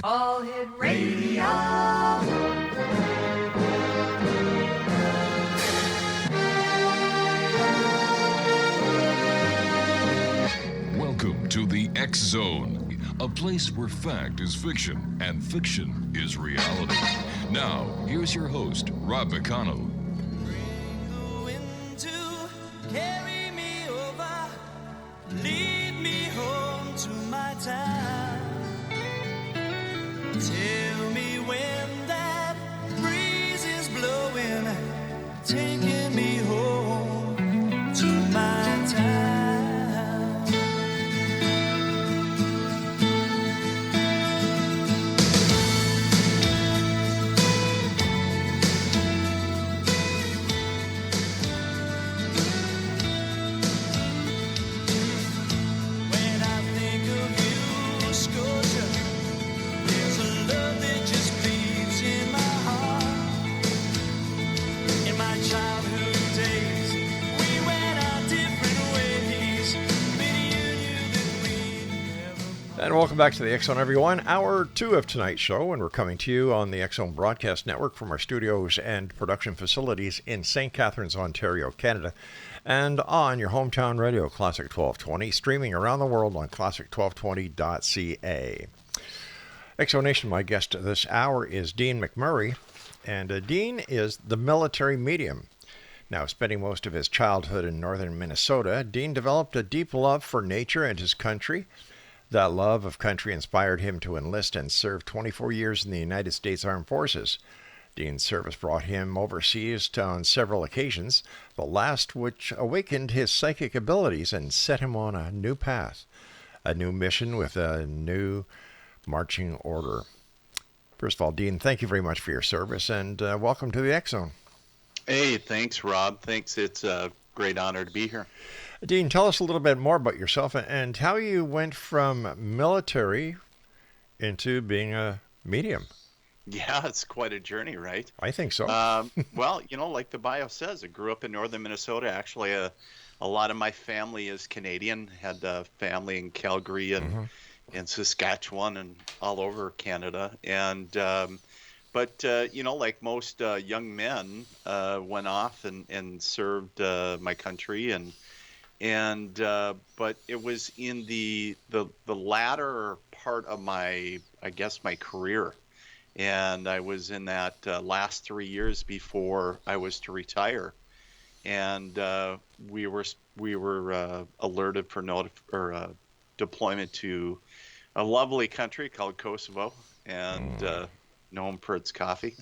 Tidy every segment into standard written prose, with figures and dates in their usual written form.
All Hit Radio. Welcome to the X Zone, a place where fact is fiction and fiction is reality. Now, here's your host, Rob McConnell. Bring the wind to carry me over, lead me home to my town. Tell me when that breeze is blowing, taking me home to my town. When I think of you, Scotia, there's a love that just bleeds in my heart. In my childhood days, we went our different ways, but you knew that we never. And welcome back to the X Zone, everyone. Hour 2 of tonight's show, and we're coming to you on the X Zone Broadcast Network from our studios and production facilities in St. Catharines, Ontario, Canada, and on your hometown radio, Classic 1220, streaming around the world on classic1220.ca. X Zone Nation, my guest this hour is Dean McMURRAY, and Dean is the military medium. Now, spending most of his childhood in northern Minnesota, Dean developed a deep love for nature and his country. That love of country inspired him to enlist and serve 24 years in the United States Armed Forces. Dean's service brought him overseas on several occasions, the last which awakened his psychic abilities and set him on a new path, a new mission with a new marching order. First of all, Dean, thank you very much for your service, and welcome to the X Zone. Hey, thanks, Rob. Thanks. It's a great honor to be here. Dean, tell us a little bit more about yourself and how you went from military into being a medium. Yeah, it's quite a journey, right? I think so. Well, like the bio says, I grew up in northern Minnesota. Actually, a lot of my family is Canadian. Had a family in Calgary and in Saskatchewan and all over Canada. And but like most young men, went off and served my country but it was in the latter part of my career. And I was in that last 3 years before I was to retire, and we were alerted for deployment to a lovely country called Kosovo, and known for its coffee.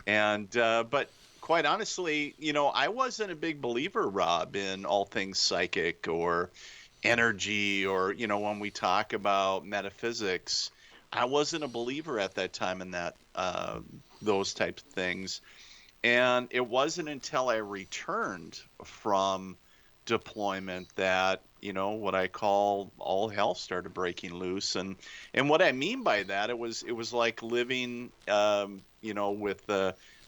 And but quite honestly, I wasn't a big believer, Rob, in all things psychic or energy or when we talk about metaphysics. I wasn't a believer at that time in that those types of things. And it wasn't until I returned from deployment that, what I call all hell started breaking loose. And what I mean by that, it was like living, with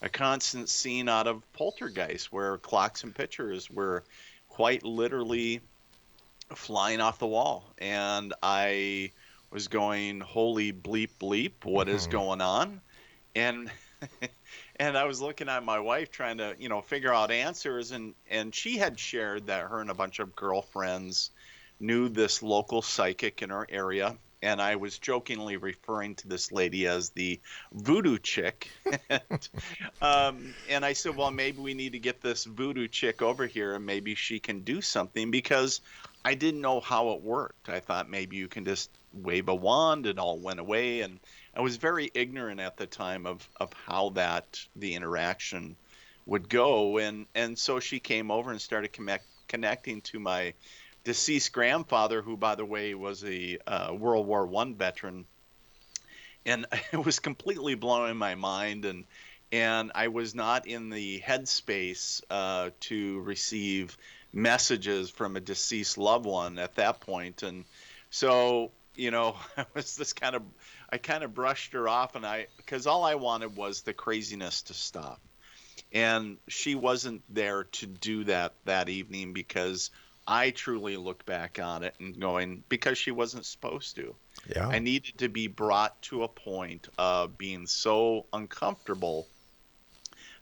a constant scene out of Poltergeist, where clocks and pictures were quite literally flying off the wall. And I was going, holy bleep bleep, what is going on? And and I was looking at my wife trying to figure out answers, and she had shared that her and a bunch of girlfriends knew this local psychic in our area, and I was jokingly referring to this lady as the voodoo chick. And I said, well, maybe we need to get this voodoo chick over here and maybe she can do something, because I didn't know how it worked. I thought maybe you can just wave a wand and all went away. And I was very ignorant at the time of how the interaction would go. And so she came over and started connecting to my deceased grandfather, who, by the way, was a World War I veteran. And it was completely blowing my mind. And I was not in the headspace to receive messages from a deceased loved one at that point. And so, I was I kind of brushed her off, because all I wanted was the craziness to stop. And she wasn't there to do that evening, because I truly look back on it and going, because she wasn't supposed to. Yeah. I needed to be brought to a point of being so uncomfortable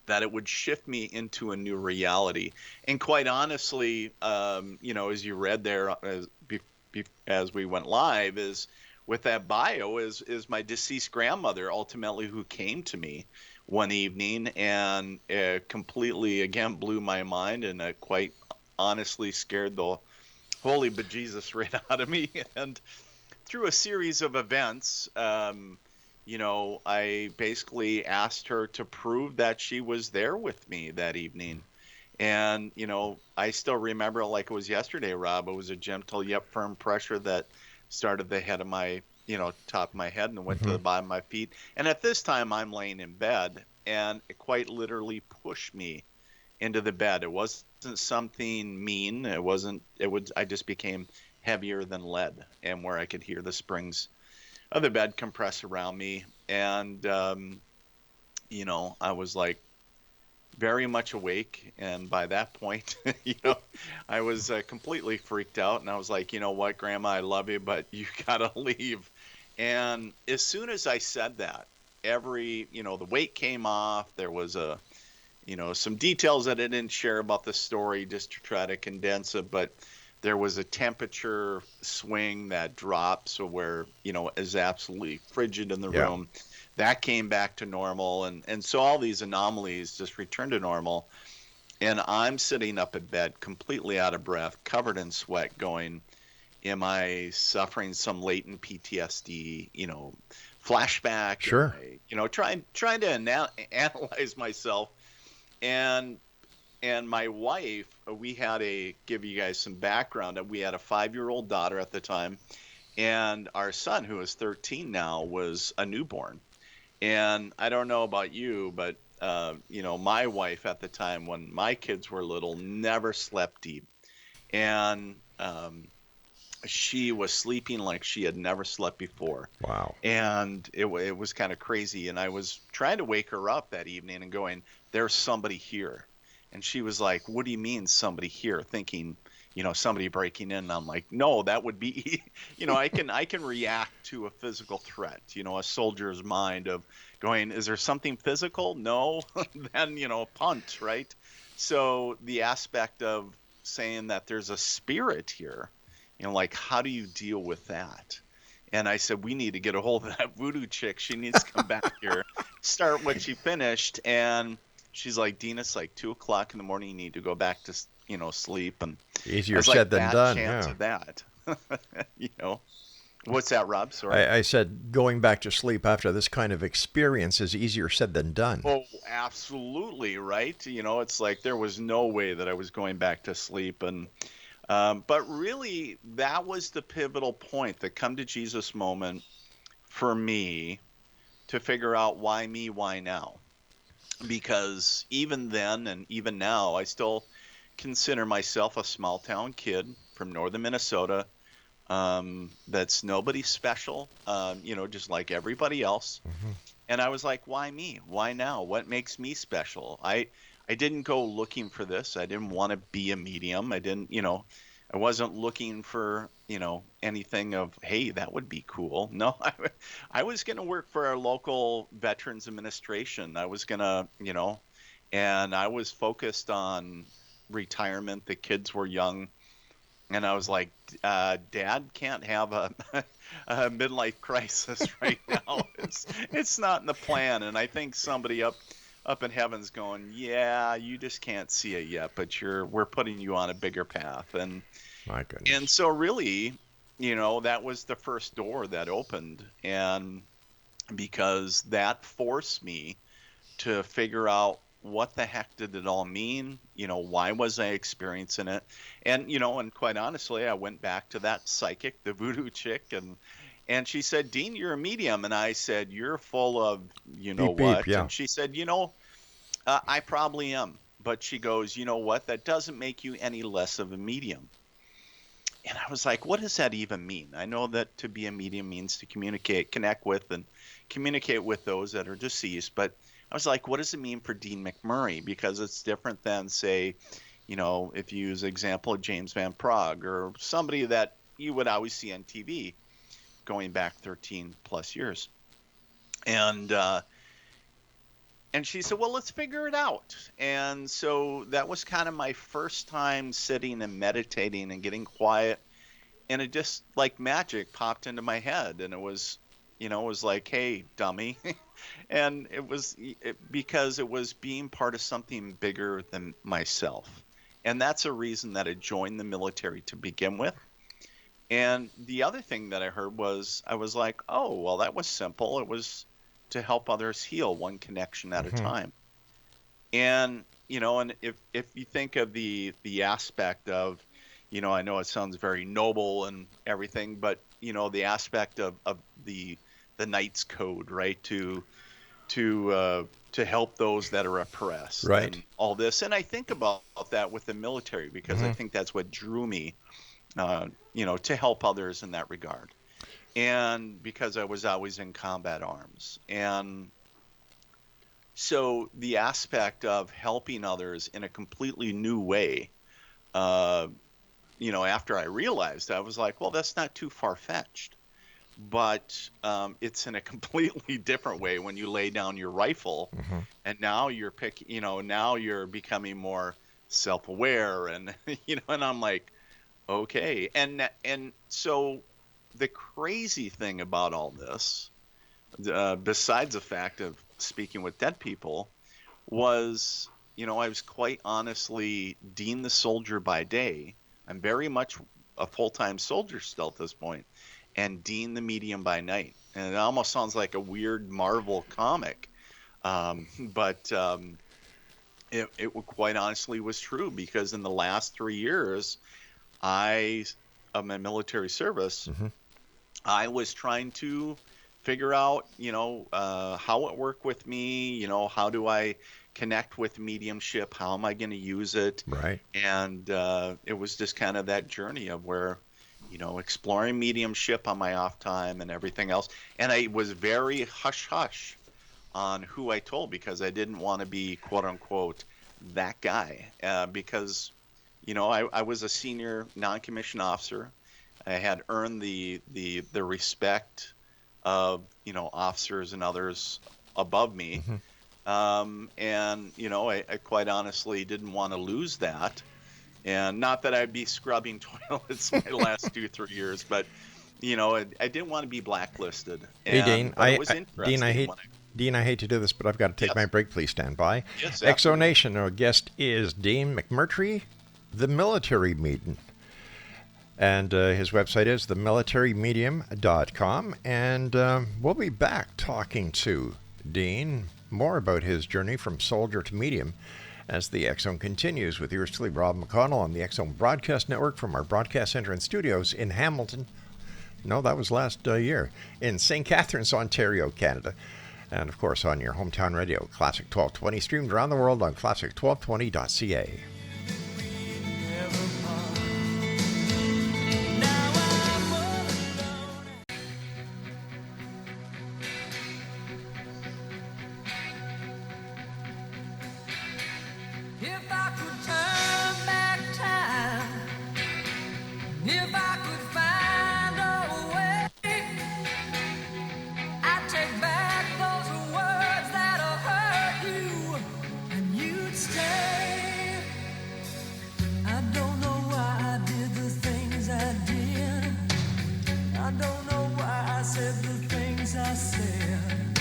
that it would shift me into a new reality. And quite honestly, as you read there, as we went live, is with that bio is my deceased grandmother, ultimately, who came to me one evening and completely again blew my mind, and quite honestly scared the holy bejesus right out of me. And through a series of events, I basically asked her to prove that she was there with me that evening. And, I still remember it like it was yesterday, Rob. It was a gentle yet firm pressure that started the head of my, top of my head and went to the bottom of my feet. And at this time, I'm laying in bed, and it quite literally pushed me into the bed. It wasn't something mean. I just became heavier than lead, and where I could hear the springs of the bed compress around me. And, I was like very much awake. And by that point, I was completely freaked out. And I was like, you know what, Grandma, I love you, but you got to leave. And as soon as I said that, the weight came off. There was some details that I didn't share about the story just to try to condense it, but there was a temperature swing that dropped, so where, is absolutely frigid in the room. That came back to normal. And so all these anomalies just returned to normal. And I'm sitting up in bed, completely out of breath, covered in sweat, going, am I suffering some latent PTSD, flashback? Sure. Trying to analyze myself. And my wife, we had give you guys some background, we had a 5-year-old daughter at the time, and our son, who is 13 now, was a newborn. And I don't know about you, but, my wife at the time, when my kids were little, never slept deep. And she was sleeping like she had never slept before. Wow. And it was kind of crazy. And I was trying to wake her up that evening and going, there's somebody here. And she was like, what do you mean somebody here? Thinking, somebody breaking in. And I'm like, no, that would be, I can react to a physical threat, a soldier's mind of going, is there something physical? No. Then, punt, right? So the aspect of saying that there's a spirit here, like, how do you deal with that? And I said, we need to get a hold of that voodoo chick. She needs to come back here, start what she finished. And she's like, Dean, it's like 2:00 in the morning. You need to go back to, sleep. And Easier said than done. Chance of that. What's that, Rob? Sorry. I said going back to sleep after this kind of experience is easier said than done. Oh, absolutely. Right. It's like there was no way that I was going back to sleep. And but really, that was the pivotal point, the come to Jesus moment for me to figure out why me, why now? Because even then and even now, I still consider myself a small town kid from northern Minnesota. That's nobody special, just like everybody else. Mm-hmm. And I was like, why me? Why now? What makes me special? I didn't go looking for this. I didn't want to be a medium. I didn't, I wasn't looking for, anything of, hey, that would be cool. No, I was going to work for our local Veterans Administration. I was going to, and I was focused on retirement. The kids were young. And I was like, Dad can't have a midlife crisis right now. It's not in the plan. And I think somebody up in heaven's going, yeah, you just can't see it yet, but we're putting you on a bigger path. And my goodness. And so really, that was the first door that opened. And because that forced me to figure out what the heck did it all mean? Why was I experiencing it? And, and quite honestly, I went back to that psychic, the voodoo chick, and she said, Dean, you're a medium. And I said, you're full of, beep, what? Yeah. And she said, I probably am. But she goes, you know what? That doesn't make you any less of a medium. And I was like, what does that even mean? I know that to be a medium means to connect with and communicate with those that are deceased. But I was like, what does it mean for Dean McMURRAY? Because it's different than, say, if you use the example of James Van Praagh or somebody that you would always see on TV. going back 13 plus years. And she said, well, let's figure it out. And so that was kind of my first time sitting and meditating and getting quiet. And it just like magic popped into my head. And it was, it was like, hey, dummy. And it was because it was being part of something bigger than myself. And that's a reason that I joined the military to begin with. And the other thing that I heard was, I was like, oh, well, that was simple. It was to help others heal one connection at a time. And, and if you think of the aspect of, I know it sounds very noble and everything, but, the aspect of the Knight's Code, right? To help those that are oppressed, right? And all this. And I think about that with the military because I think that's what drew me, to help others in that regard. And because I was always in combat arms. And so the aspect of helping others in a completely new way, after I realized, I was like, well, that's not too far-fetched. But it's in a completely different way when you lay down your rifle and now you're now you're becoming more self-aware and, and I'm like, okay. And so the crazy thing about all this, besides the fact of speaking with dead people, was, I was quite honestly Dean the soldier by day. I'm very much a full-time soldier still at this point, and Dean the medium by night. And it almost sounds like a weird Marvel comic, but it quite honestly was true, because in the last 3 years of my military service, I was trying to figure out, how it worked with me, how do I connect with mediumship? How am I going to use it? Right. And it was just kind of that journey of where, exploring mediumship on my off time and everything else. And I was very hush-hush on who I told, because I didn't want to be, quote-unquote, that guy. Because, I was a senior non-commissioned officer. I had earned the respect of, officers and others above me. And, I quite honestly didn't want to lose that. And not that I'd be scrubbing toilets my last 2-3 years, but, I didn't want to be blacklisted. Hey, Dean, Dean, I hate to do this, but I've got to take my break. Please stand by. Yes, Exo Nation, our guest is Dean McMURRAY, the military medium. And his website is themilitarymedium.com. And we'll be back talking to Dean more about his journey from soldier to medium as the X-Zone continues with yours truly, Rob McConnell, on the X-Zone Broadcast Network from our broadcast center and studios in Hamilton. No, that was last year. In St. Catharines, Ontario, Canada. And, of course, on your hometown radio, Classic 1220, streamed around the world on classic1220.ca. If I could turn back time, if I could find a way, I'd take back those words that hurt you, and you'd stay. I don't know why I did the things I did. I don't know why I said the things I said.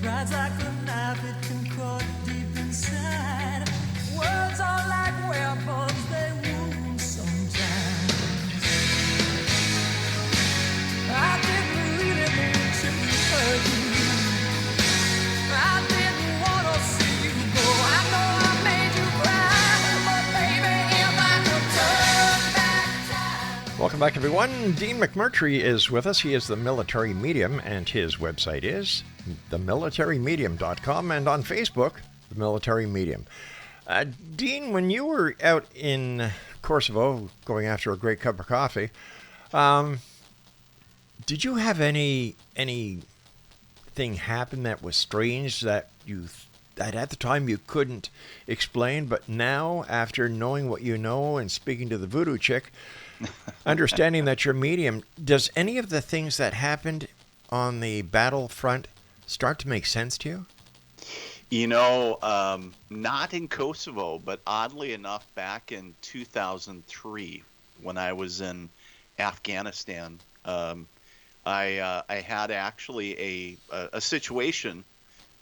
Pride's like a knife, it can cut deep inside. Words are like weapons, they wound sometimes. I didn't really mean to hurt you. I didn't want to see you go. I know I made you cry, but baby, if I could turn back time. Welcome back, everyone. Dean McMURRAY is with us. He is the military medium, and his website is themilitarymedium.com, and on Facebook, The Military Medium. Dean, when you were out in Kosovo going after a great cup of coffee, did you have anything happen that was strange that at the time you couldn't explain, but now, after knowing what you know and speaking to the voodoo chick, Understanding that you're medium, does any of the things that happened on the battlefront start to make sense to you? Not in Kosovo, but oddly enough, back in 2003, when I was in Afghanistan, I had actually a situation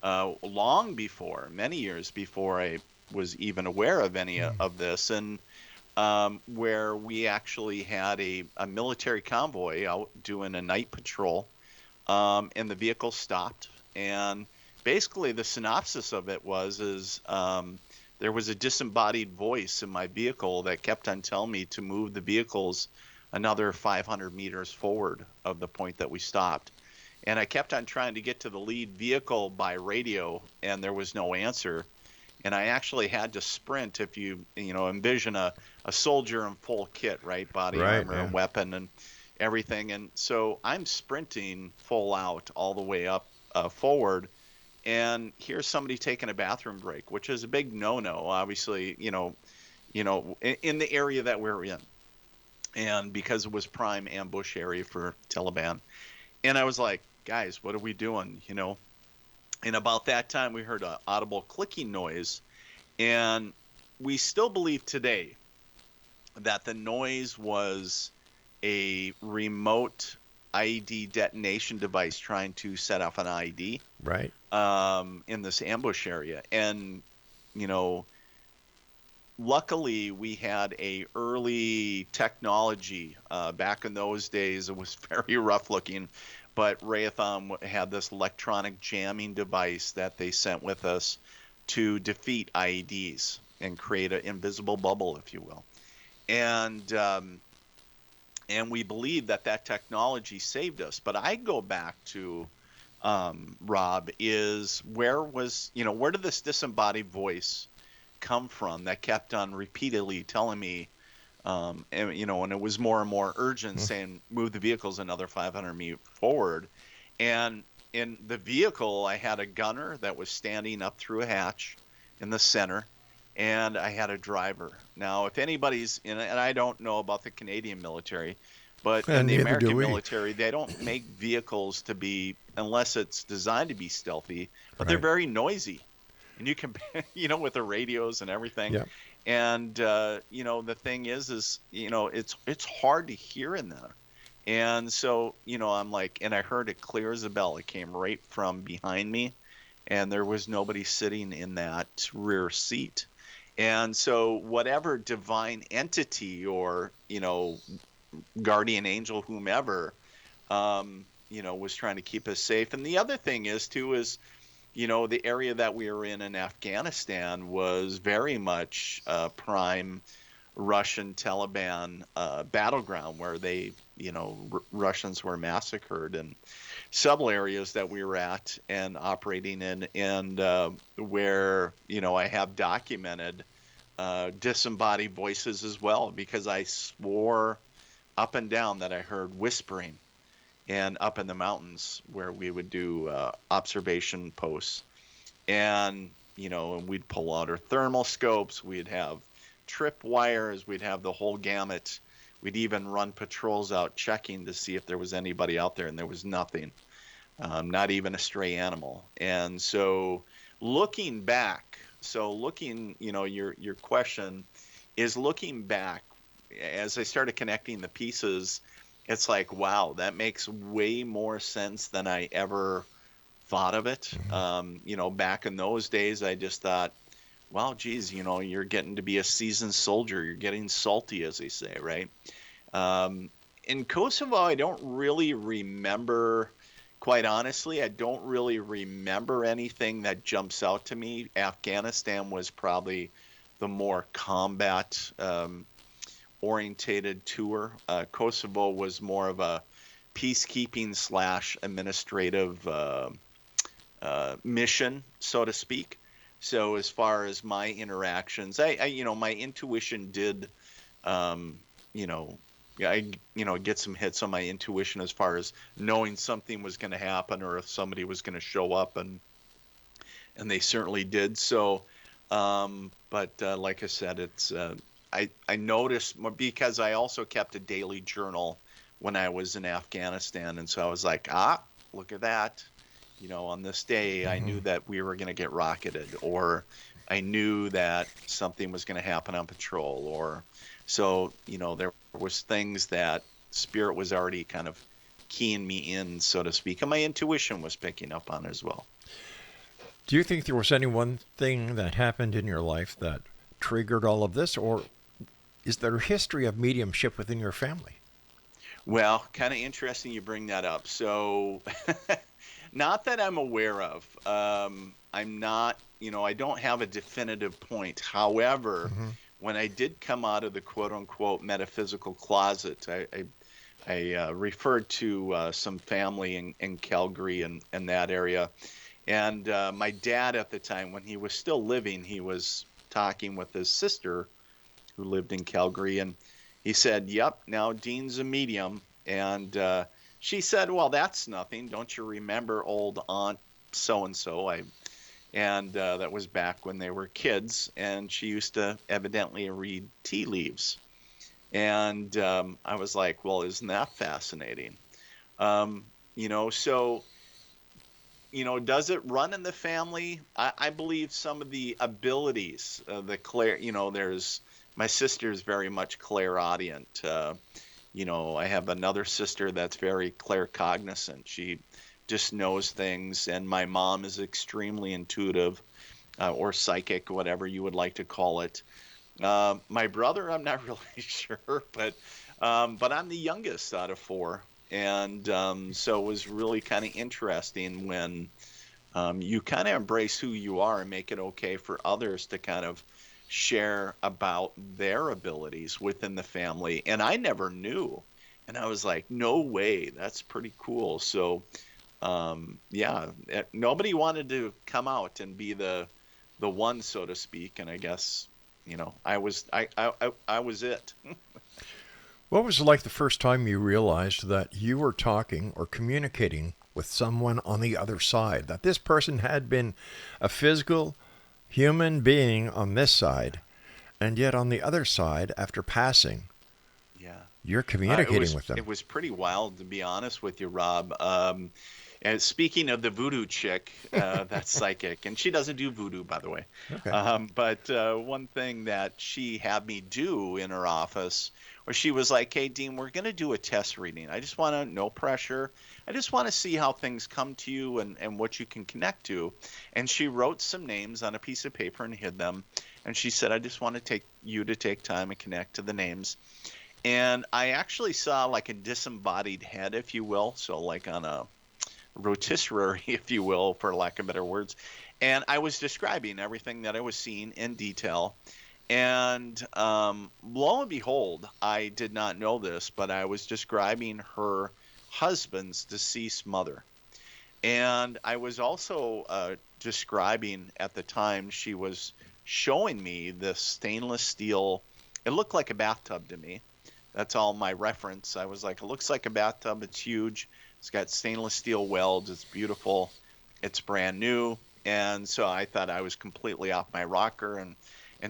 long before, many years before I was even aware of any of this, and where we actually had a military convoy out doing a night patrol, and the vehicle stopped. And basically, the synopsis of it is there was a disembodied voice in my vehicle that kept on telling me to move the vehicles another 500 meters forward of the point that we stopped. And I kept on trying to get to the lead vehicle by radio, and there was no answer. And I actually had to sprint. If you envision a soldier in full kit, right? Body armor and weapon and everything. And so I'm sprinting full out all the way up forward. And here's somebody taking a bathroom break, which is a big no-no, obviously, in the area that we're in. And because it was prime ambush area for Taliban. And I was like, guys, what are we doing? And about that time, we heard an audible clicking noise. And we still believe today that the noise was a remote IED detonation device trying to set off an IED. Right. In this ambush area. And, luckily we had a early technology. Back in those days, it was very rough looking. But Raytheon had this electronic jamming device that they sent with us to defeat IEDs and create an invisible bubble, if you will. And we believe that technology saved us. But I go back to, Rob, is where did this disembodied voice come from that kept on repeatedly telling me, and it was more and more urgent, saying move the vehicles another 500 meters forward. And in the vehicle, I had a gunner that was standing up through a hatch in the center, and I had a driver. Now, if anybody's and I don't know about the Canadian military, but in the American military, they don't make vehicles to be, unless it's designed to be stealthy, but they're very noisy. And you can, with the radios and everything. Yep. And, the thing is, it's hard to hear in there. And so, I'm like, and I heard it clear as a bell. It came right from behind me, and there was nobody sitting in that rear seat. And so whatever divine entity or, guardian angel, whomever, was trying to keep us safe. And the other thing is, the area that we were in Afghanistan was very much prime Russian Taliban battleground where they, Russians were massacred, and several areas that we were at and operating in, and where, I have documented disembodied voices as well, because I swore up and down that I heard whispering. And up in the mountains where we would do observation posts, and and we'd pull out our thermal scopes, we'd have trip wires, we'd have the whole gamut. We'd even run patrols out checking to see if there was anybody out there, and there was nothing, not even a stray animal. And so looking back, your question is looking back, as I started connecting the pieces, it's like, wow, that makes way more sense than I ever thought of it. Back in those days, I just thought, well, geez, you're getting to be a seasoned soldier. You're getting salty, as they say, right? In Kosovo, I don't really remember, quite honestly, I don't really remember anything that jumps out to me. Afghanistan was probably the more combat orientated tour. Kosovo was more of a peacekeeping / administrative mission, so to speak. So as far as my interactions, I my intuition did, get some hits on my intuition as far as knowing something was going to happen or if somebody was going to show up, and they certainly did. So, but like I said, it's I noticed because I also kept a daily journal when I was in Afghanistan. And so I was like, look at that. On this day, I knew that we were going to get rocketed, or I knew that something was going to happen on patrol, or so, there was things that Spirit was already kind of keying me in, so to speak, and my intuition was picking up on as well. Do you think there was any one thing that happened in your life that triggered all of this, or is there a history of mediumship within your family? Well, kind of interesting you bring that up. So, not that I'm aware of. I'm not, I don't have a definitive point. However, when I did come out of the quote-unquote metaphysical closet, I referred to some family in Calgary and that area. And my dad at the time, when he was still living, he was talking with his sister who lived in Calgary, and he said, yep, now Dean's a medium. And she said, well, that's nothing. Don't you remember old Aunt so-and-so? And that was back when they were kids, and she used to evidently read tea leaves. And I was like, well, isn't that fascinating? So, does it run in the family? I believe some of the abilities, there's, my sister is very much clairaudient. I have another sister that's very claircognizant. She just knows things. And my mom is extremely intuitive, or psychic, whatever you would like to call it. My brother, I'm not really sure, but I'm the youngest out of four. And so it was really kind of interesting when you kind of embrace who you are and make it okay for others to kind of share about their abilities within the family. And I never knew. And I was like, no way, that's pretty cool. So, nobody wanted to come out and be the one, so to speak. And I guess, I was it. What was it like the first time you realized that you were talking or communicating with someone on the other side, that this person had been a physical human being on this side, and yet on the other side, after passing, you're communicating with them? It was pretty wild, to be honest with you, Rob. And speaking of the voodoo chick, that's psychic, and she doesn't do voodoo, by the way. Okay. But one thing that she had me do in her office, where she was like, hey, Dean, we're going to do a test reading. I just want to, no pressure. I just want to see how things come to you and what you can connect to. And she wrote some names on a piece of paper and hid them. And she said, I just want to take time and connect to the names. And I actually saw like a disembodied head, if you will. So like on a rotisserie, if you will, for lack of better words. And I was describing everything that I was seeing in detail. And lo and behold, I did not know this, but I was describing her husband's deceased mother. And I was also describing at the time, she was showing me this stainless steel. It looked like a bathtub to me. That's all my reference. I was like, it looks like a bathtub. It's huge. It's got stainless steel welds. It's beautiful. It's brand new. And so I thought I was completely off my rocker and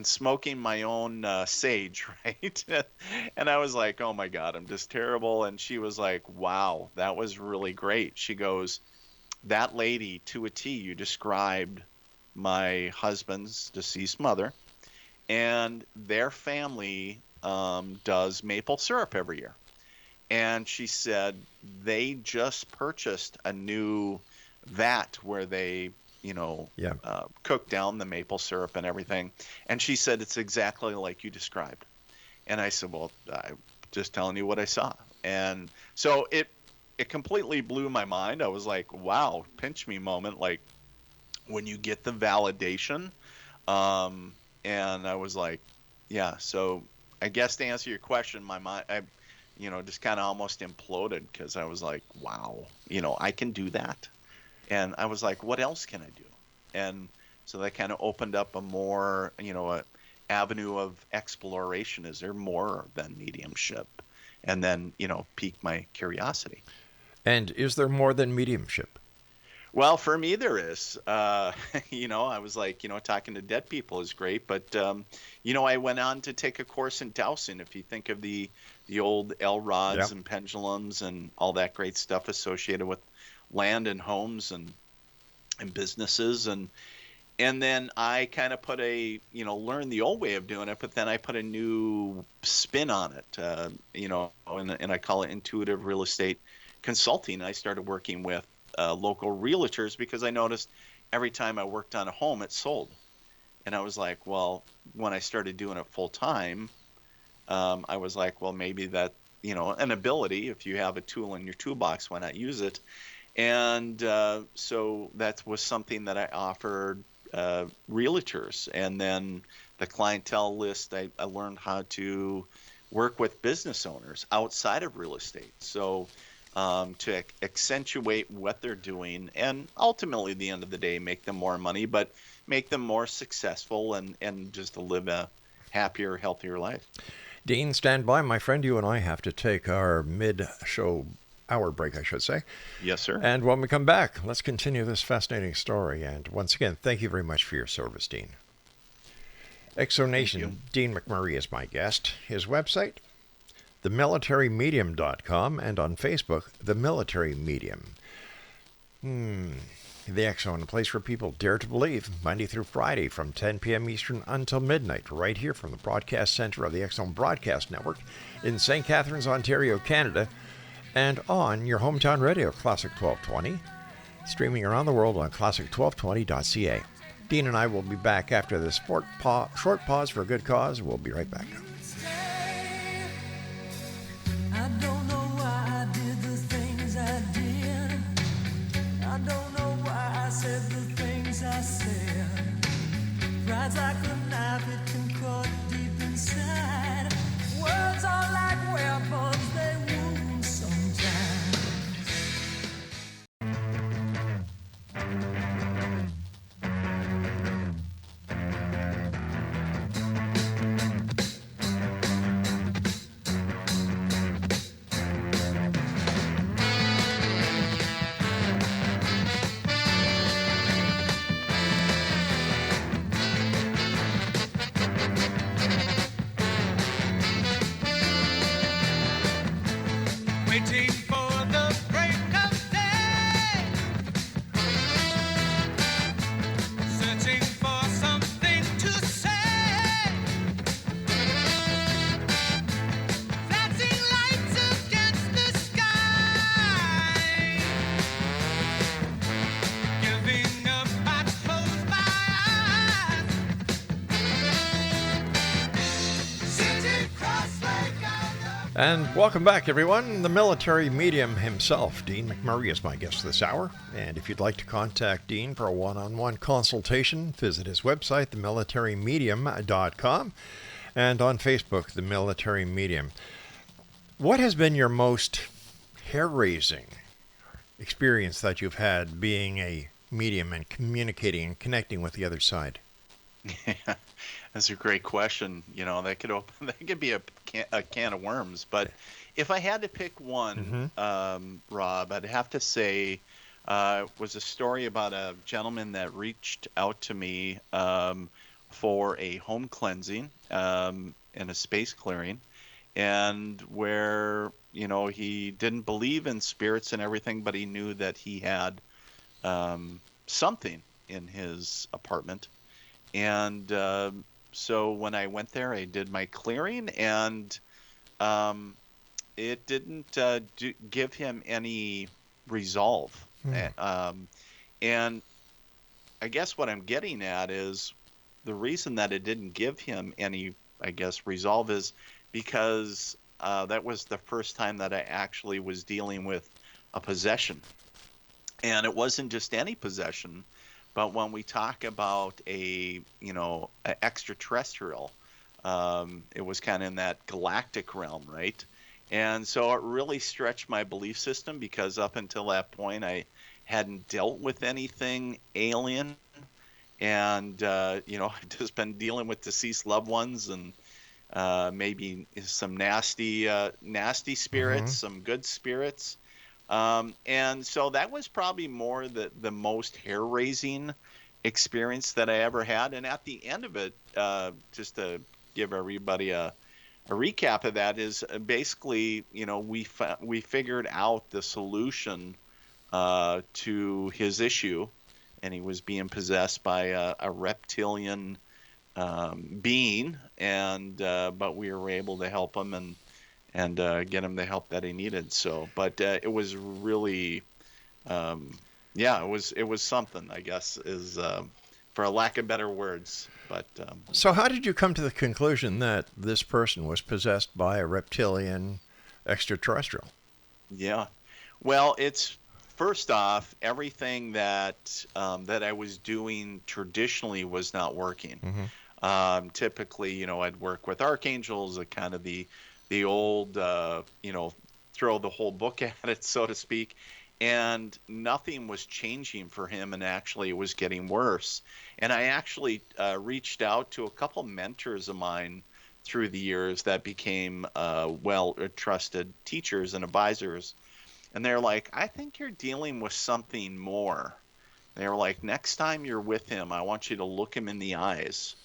smoking my own sage, right? And I was like, oh my God, I'm just terrible. And she was like, wow, that was really great. She goes, that lady to a T, you described my husband's deceased mother, and their family does maple syrup every year. And she said they just purchased a new vat where they cook down the maple syrup and everything. And she said, it's exactly like you described. And I said, well, I'm just telling you what I saw. And so it completely blew my mind. I was like, wow, pinch me moment. Like when you get the validation. And I was like, yeah. So I guess to answer your question, my mind, just kind of almost imploded, because I was like, wow, I can do that. And I was like, what else can I do? And so that kind of opened up a more, a avenue of exploration. Is there more than mediumship? And then, piqued my curiosity. And is there more than mediumship? Well, for me, there is. I was like, talking to dead people is great, but I went on to take a course in dowsing. If you think of the old L Yeah. rods and pendulums and all that great stuff associated with land and homes and businesses, and then I kind of put learned the old way of doing it, but then I put a new spin on it, and I call it intuitive real estate consulting. I started working with local realtors because I noticed every time I worked on a home, it sold. And I was like, well, when I started doing it full time, I was like, well, maybe that, an ability, if you have a tool in your toolbox, why not use it? And so that was something that I offered realtors. And then the clientele list, I learned how to work with business owners outside of real estate. So to accentuate what they're doing and ultimately at the end of the day, make them more money, but make them more successful and just to live a happier, healthier life. Dean, stand by, my friend. You and I have to take our mid-show hour break, I should say. Yes, sir. And when we come back, let's continue this fascinating story. And once again, thank you very much for your service, Dean. Exonation, Dean McMURRAY is my guest. His website, themilitarymedium.com, and on Facebook, The Military Medium. The X Zone, a place where people dare to believe, Monday through Friday from 10 p.m. Eastern until midnight, right here from the broadcast center of the X Zone Broadcast Network in St. Catharines, Ontario, Canada, and on your hometown radio, Classic 1220, streaming around the world on classic1220.ca. Dean and I will be back after this short pause for a good cause. We'll be right back. I don't know why I did the things I did. I don't know why I said the things I said. Pride's like a knife, it can cut deep inside. Words are like weapons, they wound sometimes. Waiting for the break of day, searching for something to say, flashing lights against the sky, giving up, I close my eyes, sitting cross-legged on the And welcome back, everyone. The military medium himself, Dean McMURRAY, is my guest this hour. And if you'd like to contact Dean for a one-on-one consultation, visit his website, themilitarymedium.com, and on Facebook, The Military Medium. What has been your most hair-raising experience that you've had being a medium and communicating and connecting with the other side? Yeah, that's a great question. That could be a can of worms. But if I had to pick one, Rob, I'd have to say was a story about a gentleman that reached out to me for a home cleansing and a space clearing, and where he didn't believe in spirits and everything, but he knew that he had something in his apartment. And so when I went there, I did my clearing, and it didn't give him any resolve. And I guess what I'm getting at is the reason that it didn't give him any, I guess, resolve is because that was the first time that I actually was dealing with a possession. And it wasn't just any possession. But when we talk about an extraterrestrial, it was kind of in that galactic realm, right? And so it really stretched my belief system because up until that point, I hadn't dealt with anything alien. And, I've just been dealing with deceased loved ones and maybe some nasty spirits, some good spirits. And so that was probably more the most hair-raising experience that I ever had. And at the end of it, just to give everybody a recap of that, is basically, we figured out the solution to his issue, and he was being possessed by a reptilian being, and but we were able to help him and get him the help that he needed. So, but it was really, yeah, it was something, I guess, is for a lack of better words. But So how did you come to the conclusion that this person was possessed by a reptilian extraterrestrial? yeah, well, it's first off, everything that that I was doing traditionally was not working. Typically, I'd work with archangels, kind of the old, throw the whole book at it, so to speak, and nothing was changing for him, and actually it was getting worse. And I actually reached out to a couple mentors of mine through the years that became trusted teachers and advisors, and they're like, I think you're dealing with something more. They were like, next time you're with him, I want you to look him in the eyes.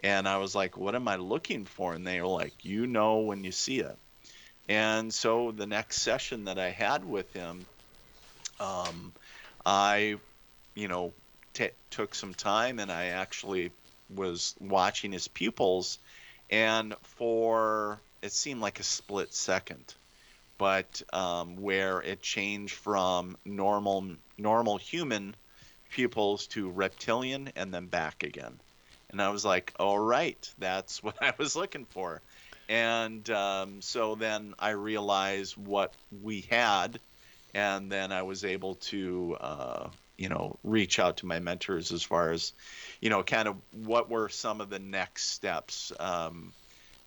And I was like, what am I looking for? And they were like, when you see it. And so the next session that I had with him, I, took some time, and I actually was watching his pupils, and it seemed like a split second, but where it changed from normal human pupils to reptilian and then back again. And I was like, all right, that's what I was looking for. And so then I realized what we had, and then I was able to, reach out to my mentors as far as, kind of what were some of the next steps,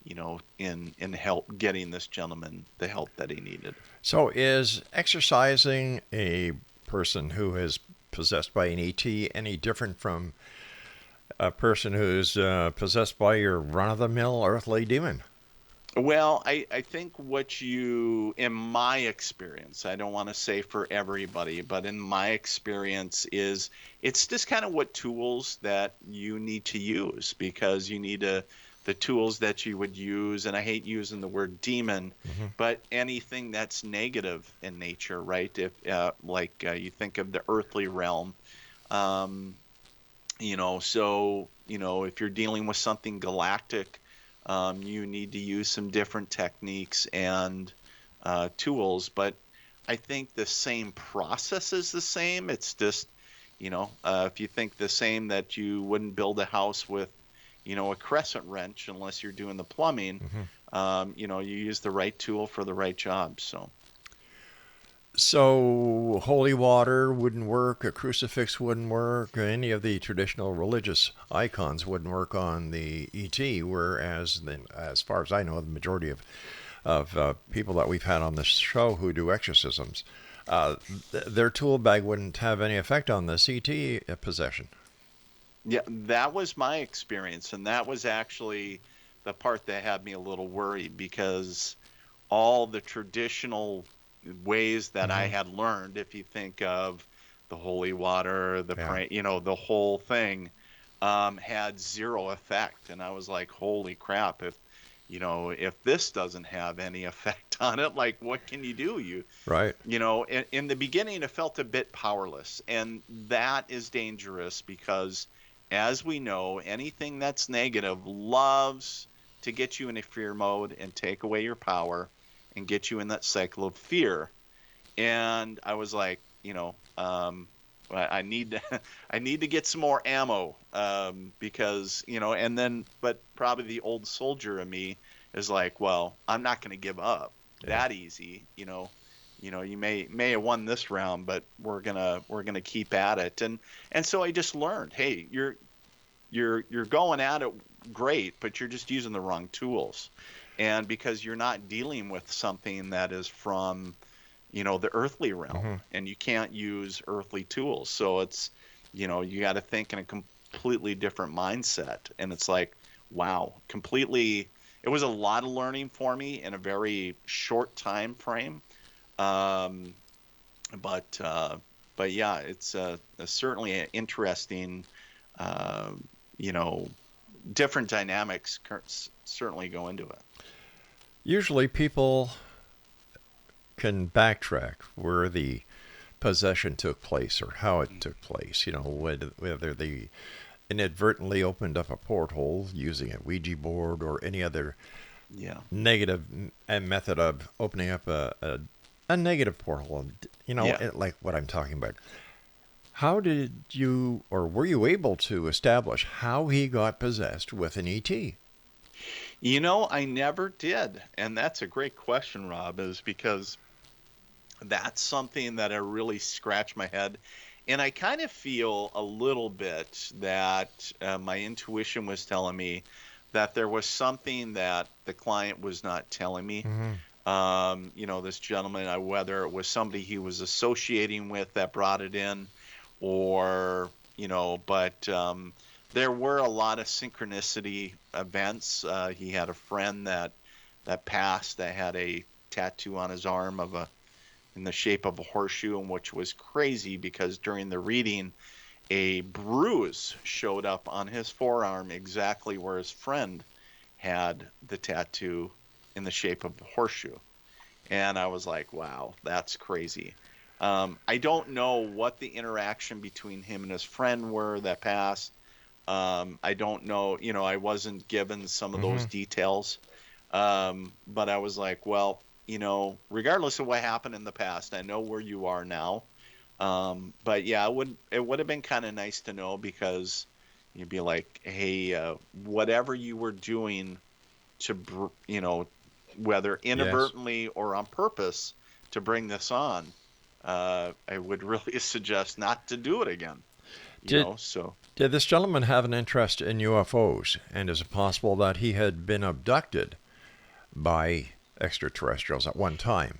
in help getting this gentleman the help that he needed. So is exorcising a person who is possessed by an ET any different from a person who's possessed by your run-of-the-mill earthly demon? Well, I think in my experience, I don't want to say for everybody, but in my experience it's just kind of what tools that you need to use, because you need the tools that you would use, and I hate using the word demon, but anything that's negative in nature, right? If you think of the earthly realm, if you're dealing with something galactic, you need to use some different techniques and tools. But I think the same process is the same. It's just, if you think the same, that you wouldn't build a house with, a crescent wrench unless you're doing the plumbing. You use the right tool for the right job. So holy water wouldn't work, a crucifix wouldn't work, any of the traditional religious icons wouldn't work on the ET, whereas, as far as I know, the majority of people that we've had on this show who do exorcisms, their tool bag wouldn't have any effect on this ET possession. Yeah, that was my experience, and that was actually the part that had me a little worried, because all the traditional ways that I had learned, if you think of the holy water, the whole thing, had zero effect. And I was like, holy crap, if this doesn't have any effect on it, like, what can you do? Right. In the beginning, it felt a bit powerless, and that is dangerous, because as we know, anything that's negative loves to get you in a fear mode and take away your power and get you in that cycle of fear. And I was like, I need to get some more ammo, because, but probably the old soldier in me is like, well, I'm not going to give up that easy. You may have won this round, but we're gonna keep at it. And so I just learned, hey, you're going at it great, but you're just using the wrong tools. And because you're not dealing with something that is from, the earthly realm, and you can't use earthly tools. So it's, you got to think in a completely different mindset. And it's like, wow, it was a lot of learning for me in a very short time frame. But yeah, it's certainly an interesting, uh, you know, different dynamics certainly go into it. Usually people can backtrack where the possession took place or how it took place, whether they inadvertently opened up a porthole using a Ouija board or any other Yeah. negative method of opening up a negative porthole, Yeah. like what I'm talking about. How did you, or were you able to establish how he got possessed with an ET? I never did. And that's a great question, Rob, is because that's something that I really scratch my head. And I kind of feel a little bit that my intuition was telling me that there was something that the client was not telling me. Mm-hmm. This gentleman, whether it was somebody he was associating with that brought it in, or, but there were a lot of synchronicity events. He had a friend that passed that had a tattoo on his arm in the shape of a horseshoe, and which was crazy because during the reading, a bruise showed up on his forearm exactly where his friend had the tattoo in the shape of a horseshoe. And I was like, wow, that's crazy. I don't know what the interaction between him and his friend were that passed. I don't know, I wasn't given some of those Mm-hmm. details. But I was like, well, regardless of what happened in the past, I know where you are now. But yeah, it would have been kind of nice to know, because you'd be like, hey, whatever you were doing to, whether Yes. inadvertently or on purpose to bring this on, I would really suggest not to do it again. Did So did this gentleman have an interest in UFOs? And is it possible that he had been abducted by extraterrestrials at one time?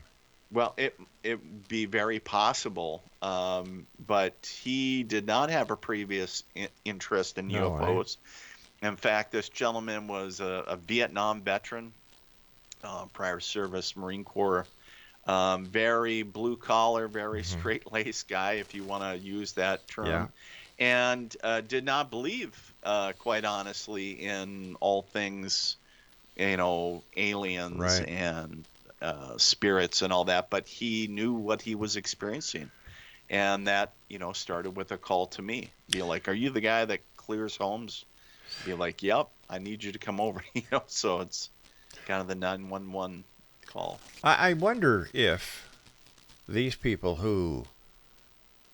well, it be very possible, but he did not have a previous interest in No way. UFOs. In fact, this gentleman was a Vietnam veteran, prior service, Marine Corps. Very blue collar, very Mm-hmm. straight laced guy, if you want to use that Yeah. term, and did not believe, quite honestly, in all things, aliens Right. and spirits and all that. But he knew what he was experiencing, and that started with a call to me. Be like, "Are you the guy that clears homes?" Be like, "Yep, I need you to come over." So it's kind of the 911 call. I wonder if these people who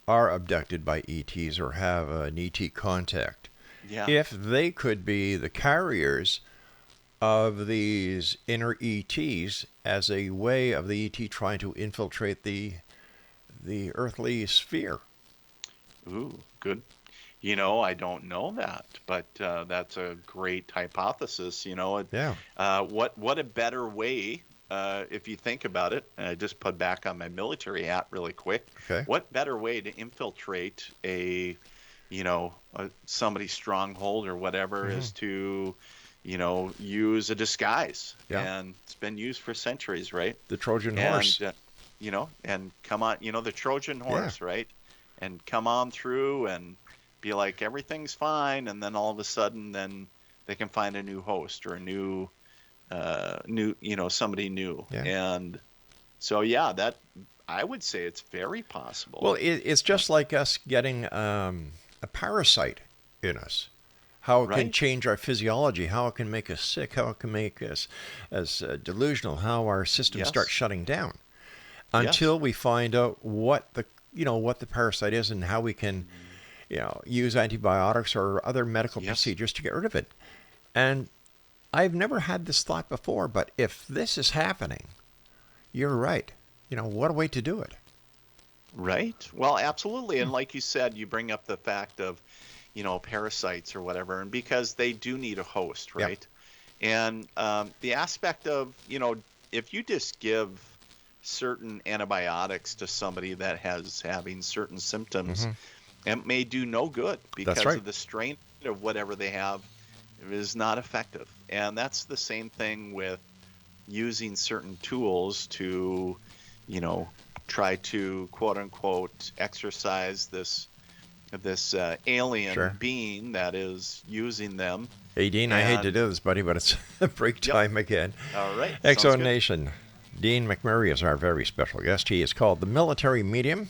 are abducted by ETs or have an ET contact, Yeah. if they could be the carriers of these inner ETs as a way of the ET trying to infiltrate the earthly sphere. Ooh, good. I don't know that, but that's a great hypothesis. Yeah. What a better way, if you think about it. And I just put back on my military hat really quick. Okay. What better way to infiltrate somebody's stronghold or whatever Mm-hmm. is to, use a disguise. Yeah. And it's been used for centuries, right? The Trojan And horse. and come on, the Trojan horse, right? And come on through and be like, everything's fine, and then all of a sudden, then they can find a new host or a new somebody new. Yeah. And so yeah, that I would say it's very possible. Well, it's just like us getting a parasite in us. How it can Right. change our physiology, how it can make us sick, how it can make us as delusional, how our system Yes. starts shutting down. Yes. Until we find out what the parasite is and how we can, use antibiotics or other medical Yes. procedures to get rid of it. And I've never had this thought before, but if this is happening, you're right. What a way to do it. Right. Well, absolutely. And like you said, you bring up the fact of, parasites or whatever, and because they do need a host, Yep. right? And the aspect of, if you just give certain antibiotics to somebody that has having certain symptoms, it may do no good because right. of the strain of whatever they have is not effective. And that's the same thing with using certain tools to, try to quote unquote exercise this alien Sure. being that is using them. Hey, Dean, I hate to And- do this, buddy, but it's break time again. All right. Sounds X-Zone good. Nation. Dean McMURRAY is our very special guest. He is called The Military Medium.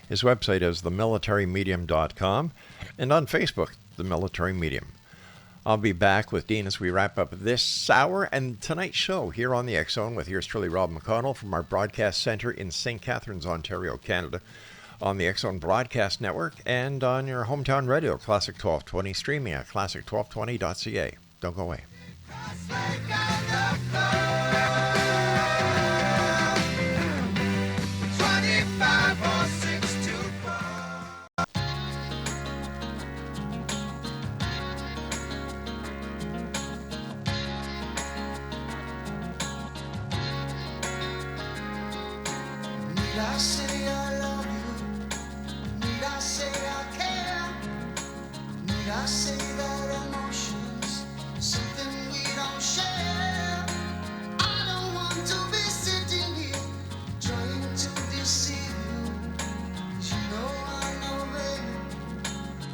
His website is themilitarymedium.com. And on Facebook, The Military Medium. I'll be back with Dean as we wrap up this hour and tonight's show here on the X-Zone with yours truly, Rob McConnell, from our broadcast center in St. Catharines, Ontario, Canada, on the X-Zone Broadcast Network and on your hometown radio, Classic 1220, streaming at classic1220.ca. Don't go away. Need I say I love you? Need I say I care? Need I say that emotions are something we don't share? I don't want to be sitting here trying to deceive you. 'Cause you know, baby,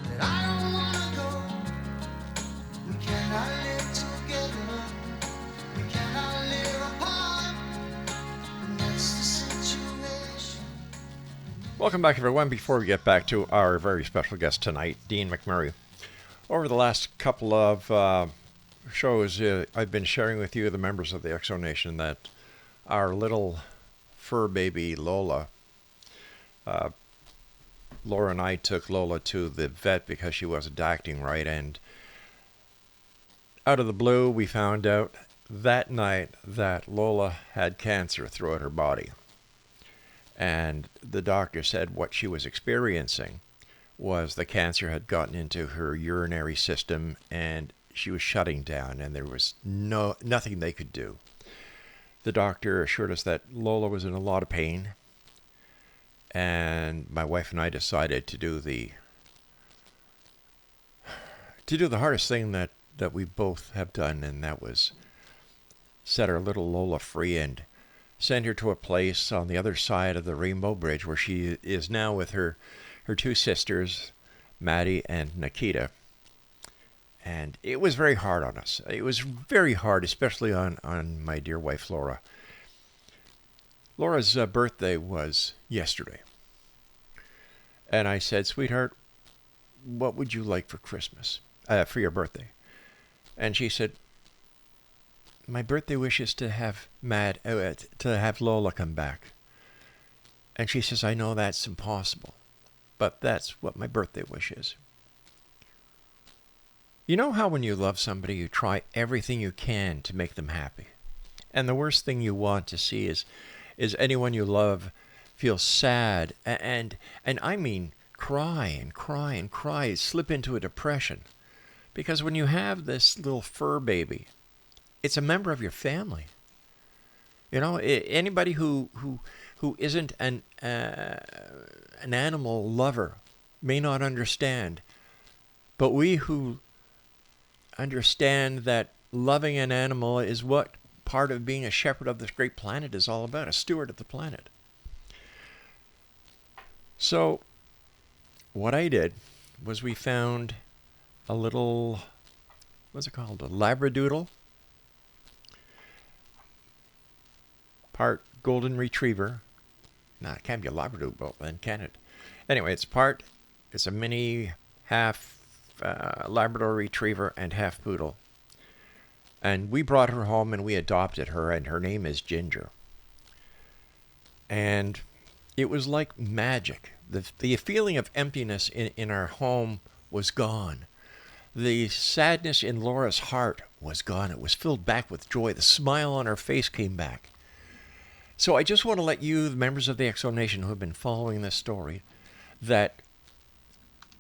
that I don't wanna go. We cannot live together. We cannot live apart. And that's the situation. Welcome back, everyone. Before we get back to our very special guest tonight, Dean McMURRAY. Over the last couple of shows, I've been sharing with you, the members of the X-Zone Nation, that our little fur baby Lola, Laura and I took Lola to the vet because she wasn't acting right, and out of the blue, we found out that night that Lola had cancer throughout her body. And the doctor said what she was experiencing was the cancer had gotten into her urinary system and she was shutting down, and there was nothing they could do. The doctor assured us that Lola was in a lot of pain, and my wife and I decided to do the hardest thing that we both have done, and that was set our little Lola free and send her to a place on the other side of the Rainbow Bridge where she is now with her two sisters, Maddie and Nikita. And it was very hard on us. It was very hard, especially on my dear wife, Laura. Laura's birthday was yesterday. And I said, sweetheart, what would you like for Christmas, for your birthday? And she said, my birthday wish is to have Lola come back. And she says, I know that's impossible, but that's what my birthday wish is. You know how when you love somebody, you try everything you can to make them happy. And the worst thing you want to see is anyone you love feel sad and I mean cry and cry and cry, slip into a depression. Because when you have this little fur baby, it's a member of your family. You know, anybody who isn't an animal lover may not understand. But we who understand that loving an animal is what part of being a shepherd of this great planet is all about, a steward of the planet. So what I did was we found a little, what's it called, a Labradoodle, part golden retriever. No, it can't be a Labradoodle then, can it? Anyway, it's a mini half Labrador retriever and half poodle. And we brought her home and we adopted her, and her name is Ginger. And it was like magic. The feeling of emptiness in our home was gone. The sadness in Laura's heart was gone. It was filled back with joy. The smile on her face came back. So I just want to let you, the members of the X-Zone Nation who have been following this story, that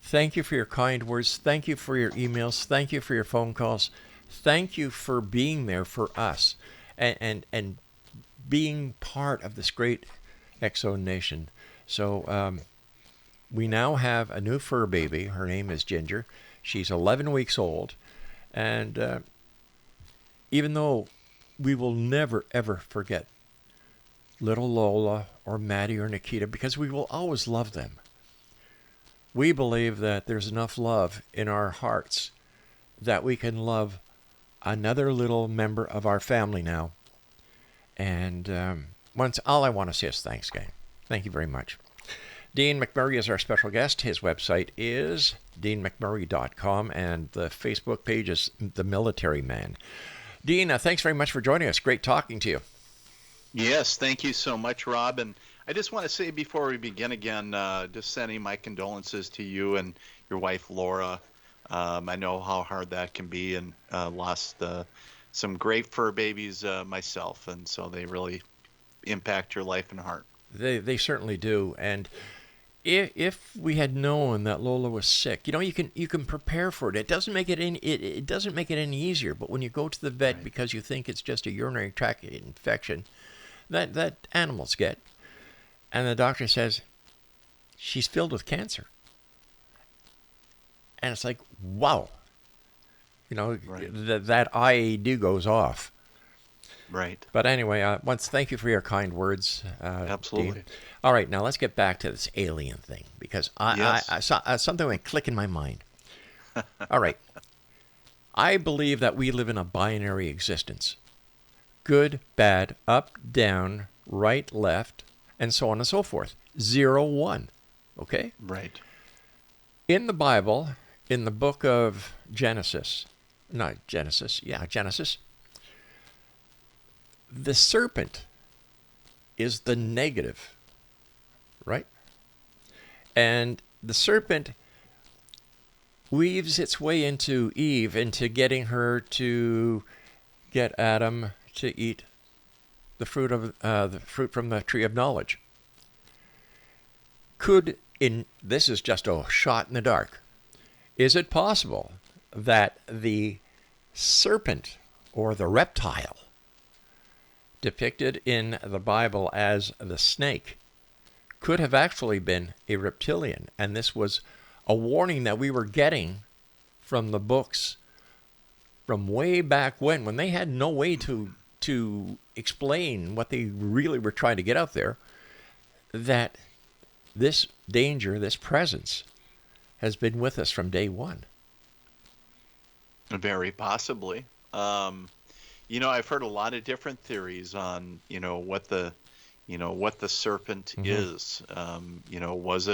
thank you for your kind words. Thank you for your emails. Thank you for your phone calls. Thank you for being there for us and being part of this great X-Zone Nation. So we now have a new fur baby. Her name is Ginger. She's 11 weeks old. And even though we will never, ever forget little Lola or Maddie or Nikita, because we will always love them. We believe that there's enough love in our hearts that we can love another little member of our family now. And once all I want to say is thanks, gang. Thank you very much. Dean McMurray is our special guest. His website is deanmcmurray.com, and the Facebook page is The Military Man. Dean, thanks very much for joining us. Great talking to you. Yes, thank you so much, Rob. And I just want to say before we begin again, just sending my condolences to you and your wife, Laura. I know how hard that can be, and lost some great fur babies myself, and so they really impact your life and heart. They certainly do. And if we had known that Lola was sick, you can prepare for it. It doesn't make it any easier. But when you go to the vet Right. because you think it's just a urinary tract infection, that animals get, and the doctor says she's filled with cancer, and it's like, wow, Right. that IAD goes off. Right. But anyway, once thank you for your kind words. Absolutely. Dean. All right, now let's get back to this alien thing, because Yes. I saw something went click in my mind. All right. I believe that we live in a binary existence. Good, bad, up, down, right, left, and so on and so forth. 0, 1. Okay? Right. In the Bible, in the book of Genesis, the serpent is the negative, right? And the serpent weaves its way into Eve, into getting her to get Adam to eat the fruit from the tree of knowledge. This is just a shot in the dark. Is it possible that the serpent or the reptile depicted in the Bible as the snake could have actually been a reptilian, and this was a warning that we were getting from the books from way back when they had no way to explain what they really were trying to get out there, that this danger, this presence, has been with us from day one. Very possibly. I've heard a lot of different theories on, what the serpent is. Was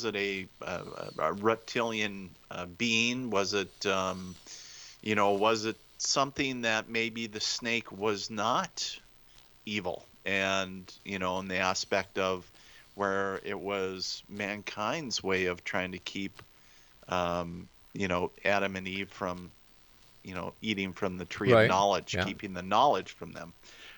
it a reptilian being? Was it something that maybe the snake was not evil, and in the aspect of where it was mankind's way of trying to keep Adam and Eve from eating from the tree Right. of knowledge, Yeah. keeping the knowledge from them.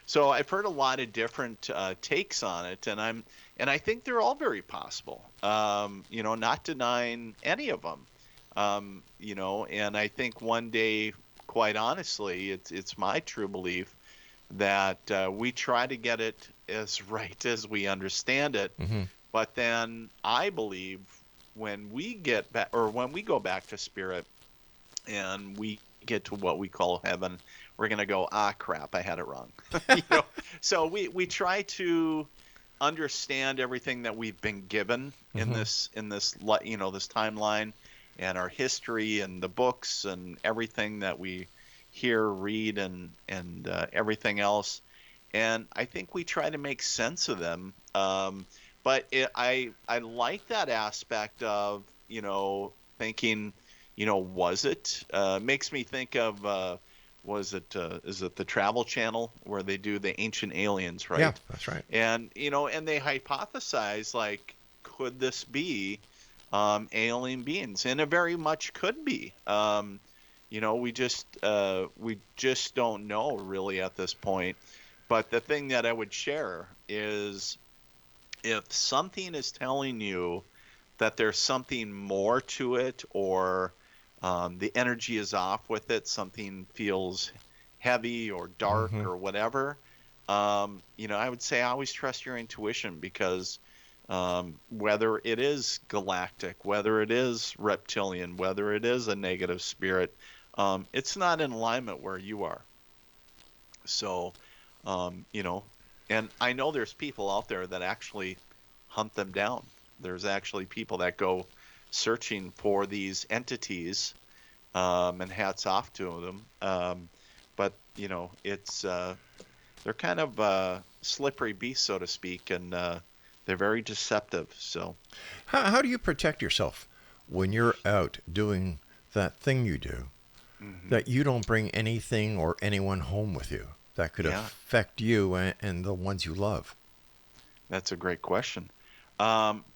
So I've heard a lot of different takes on it, and I think they're all very possible. Not denying any of them. And I think one day, quite honestly, it's my true belief that we try to get it as right as we understand it. Mm-hmm. But then I believe when we get back, or when we go back to spirit and we get to what we call heaven, we're going to go, crap, I had it wrong. So we try to understand everything that we've been given in this timeline, and our history and the books and everything that we hear, read, and everything else. And I think we try to make sense of them. But I like that aspect of, thinking, was it? Makes me think of, is it the Travel Channel where they do the Ancient Aliens, right? Yeah, that's right. And, and they hypothesize, like, could this be alien beings? And it very much could be. We just don't know really at this point. But the thing that I would share is, if something is telling you that there's something more to it, or the energy is off with it, something feels heavy or dark or whatever, I would say always trust your intuition, because whether it is galactic, whether it is reptilian, whether it is a negative spirit, it's not in alignment where you are. So You know, and I know there's people out there that actually hunt them down. There's actually people that go searching for these entities, and hats off to them. But you know, it's they're kind of slippery beasts, so to speak, and they're very deceptive. So, How do you protect yourself when you're out doing that thing you do, that you don't bring anything or anyone home with you that could Yeah. affect you and the ones you love? That's a great question.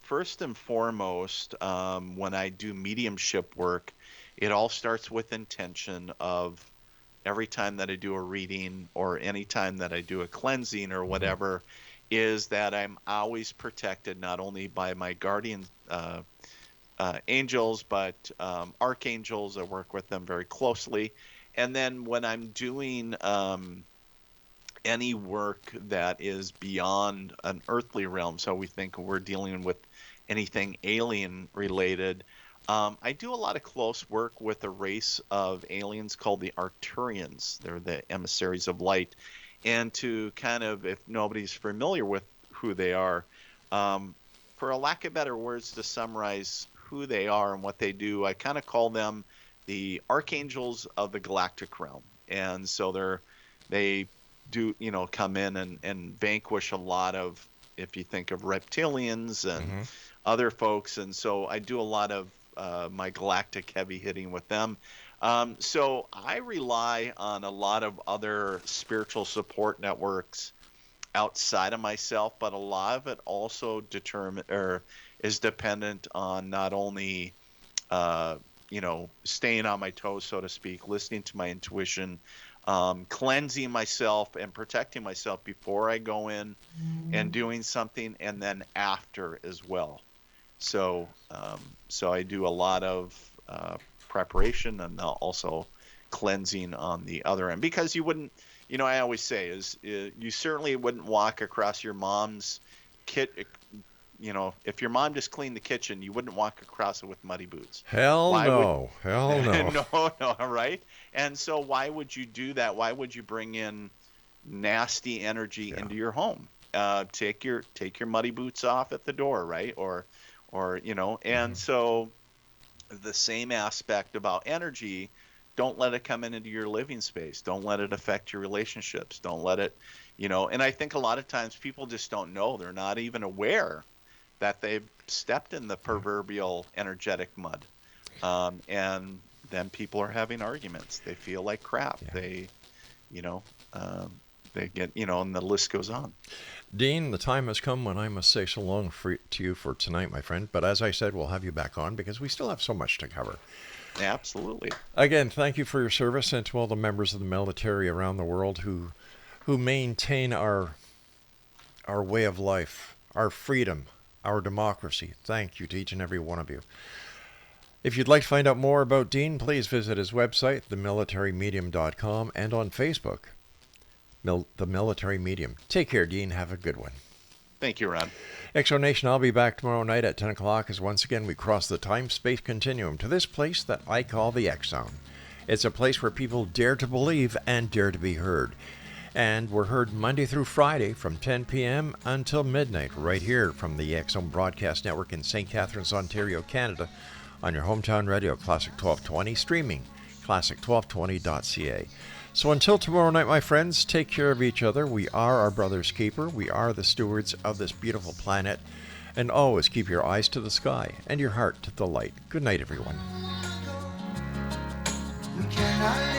First and foremost, when I do mediumship work, it all starts with intention of every time that I do a reading or any time that I do a cleansing or whatever, is that I'm always protected not only by my guardian angels, but archangels. I work with them very closely. And then when I'm doing any work that is beyond an earthly realm, so we think we're dealing with anything alien related, I do a lot of close work with a race of aliens called the Arcturians. They're the emissaries of light. And to kind of, if nobody's familiar with who they are, for a lack of better words to summarize who they are and what they do, I kind of call them the archangels of the galactic realm. And so they do, you know, come in and vanquish a lot of, if you think of reptilians and other folks. And so I do a lot of my galactic heavy hitting with them. So I rely on a lot of other spiritual support networks outside of myself, but a lot of it also is dependent on not only you know, staying on my toes, so to speak, listening to my intuition, cleansing myself and protecting myself before I go in and doing something, and then after as well. So so I do a lot of preparation and also cleansing on the other end, because you wouldn't, you know, I always say you certainly wouldn't walk across your mom's you know, if your mom just cleaned the kitchen, you wouldn't walk across it with muddy boots. Hell Why no. Hell no. No, right? And so why would you do that? Why would you bring in nasty energy into your home? Take your muddy boots off at the door, right? Or you know, and so the same aspect about energy, don't let it come into your living space. Don't let it affect your relationships. Don't let it, you know, and I think a lot of times people just don't know. They're not even aware that they've stepped in the proverbial energetic mud. And then people are having arguments. They feel like crap. Yeah. They, you know, they get, you know, and the list goes on. Dean, the time has come when I must say so long to you for tonight, my friend. But as I said, we'll have you back on because we still have so much to cover. Absolutely. Again, thank you for your service, and to all the members of the military around the world who maintain our way of life, our freedom, our democracy. Thank you to each and every one of you. If you'd like to find out more about Dean, please visit his website, themilitarymedium.com, and on Facebook, The Military Medium. Take care, Dean. Have a good one. Thank you, Ron. Exonation, I'll be back tomorrow night at 10 o'clock as once again we cross the time-space continuum to this place that I call the X Zone. It's a place where people dare to believe and dare to be heard. And we're heard Monday through Friday from 10 p.m. until midnight right here from the X Zone Broadcast Network in St. Catharines, Ontario, Canada, on your hometown radio, Classic 1220, streaming, classic1220.ca. So until tomorrow night, my friends, take care of each other. We are our brother's keeper. We are the stewards of this beautiful planet. And always keep your eyes to the sky and your heart to the light. Good night, everyone. Can I